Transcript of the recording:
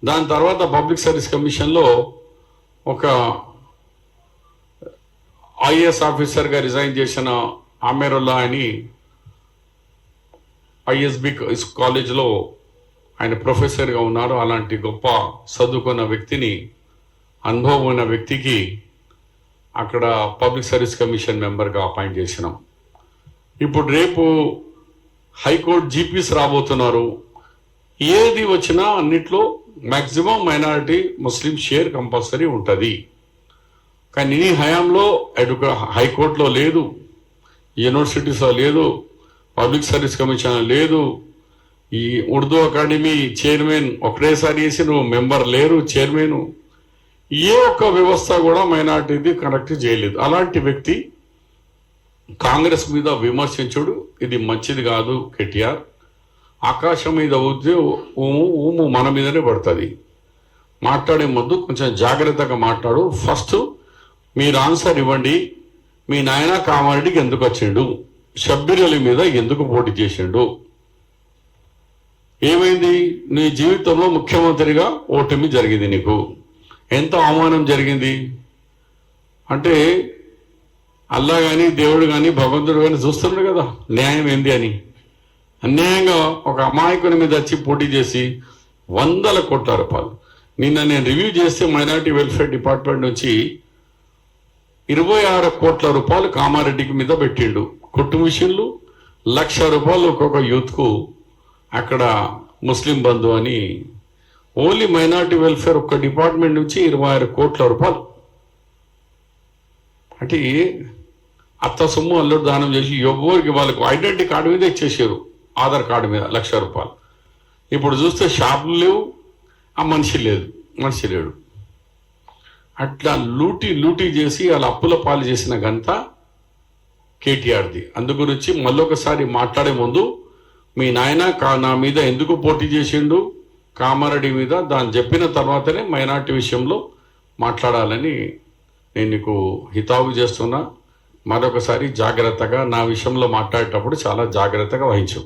దాని తర్వాత public service కమిషన్లో ఒక ఐఏఎస్ ఆఫీసర్గా రిజైన్ చేసిన ఆమెరుల్లా అని ఐఎస్బి కాలేజ్లో ఆయన ప్రొఫెసర్గా ఉన్నారు. అలాంటి గొప్ప చదువుకున్న వ్యక్తిని, అనుభవం ఉన్న వ్యక్తికి అక్కడ పబ్లిక్ సర్వీస్ కమిషన్ మెంబర్గా అపాయింట్ చేసినాం. ఇప్పుడు రేపు హైకోర్టు జీపీస్ రాబోతున్నారు. ఏది వచ్చినా అన్నిట్లో మ్యాక్సిమం మైనారిటీ ముస్లిం షేర్ కంపల్సరీ ఉంటుంది. కానీ నీ హయాంలో హైకోర్టులో లేదు, యూనివర్సిటీస్లో లేదు, పబ్లిక్ సర్వీస్ కమిషన్ లేదు, ఈ ఉర్దూ అకాడమీ చైర్మన్ ఒకటేసారి వేసి నువ్వు మెంబర్ లేరు, చైర్మన్. ఏ ఒక్క వ్యవస్థ కూడా మైనార్టీది కనెక్ట్ చేయలేదు. అలాంటి వ్యక్తి కాంగ్రెస్ మీద విమర్శించుడు ఇది మంచిది కాదు. కేటీఆర్ ఆకాశం మీద ఊదితే ఊము మన మీదనే పడుతుంది. మాట్లాడే ముందు కొంచెం జాగ్రత్తగా మాట్లాడు. ఫస్ట్ మీరు ఆన్సర్ ఇవ్వండి. మీ నాయన కామారెడ్డికి ఎందుకు వచ్చిండు? షబ్బీర్ అలీ మీద ఎందుకు పోటీ చేసిండు? ఏమైంది? నీ జీవితంలో ముఖ్యమంత్రిగా ఓటమి జరిగింది. నీకు ఎంత అవమానం జరిగింది అంటే అల్లా కానీ దేవుడు కానీ భగవంతుడు కానీ చూస్తున్నాడు కదా న్యాయం ఏంది అని. అన్యాయంగా ఒక అమాయకుని మీద వచ్చి పోటీ చేసి 100 కోట్ల రూపాయలు. నిన్న నేను రివ్యూ చేస్తే మైనారిటీ వెల్ఫేర్ డిపార్ట్మెంట్ నుంచి 26 కోట్ల రూపాయలు కామారెడ్డికి మీద పెట్టిండు. కొట్టు మిషన్లు, 1,00,000 రూపాయలు ఒక్కొక్క యూత్కు అక్కడ ముస్లిం బంధు అని. ఓన్లీ మైనారిటీ వెల్ఫేర్ ఒక్క డిపార్ట్మెంట్ నుంచి 26 కోట్ల రూపాయలు. అంటే అత్త సొమ్ము అల్లుడు దానం చేసి ఎవరికి వాళ్ళకు ఐడెంటిటీ కార్డు మీద ఇచ్చేసారు, ఆధార్ కార్డు మీద 1,00,000 రూపాయలు. ఇప్పుడు చూస్తే షాపులు లేవు, ఆ మనిషి లేడు. అట్లా లూటీ చేసి వాళ్ళ అప్పుల పాలు చేసిన ఘనత కేటీఆర్ది. అందు గురించి మళ్ళొకసారి మాట్లాడే ముందు మీ నాయన నా మీద ఎందుకు పోటీ చేసిండు కామారెడ్డి మీద దాన్ని చెప్పిన తర్వాతనే మైనార్టీ విషయంలో మాట్లాడాలని నేను నీకు హితావు చేస్తున్నా. మరొకసారి జాగ్రత్తగా నా విషయంలో మాట్లాడేటప్పుడు చాలా జాగ్రత్తగా వహించు.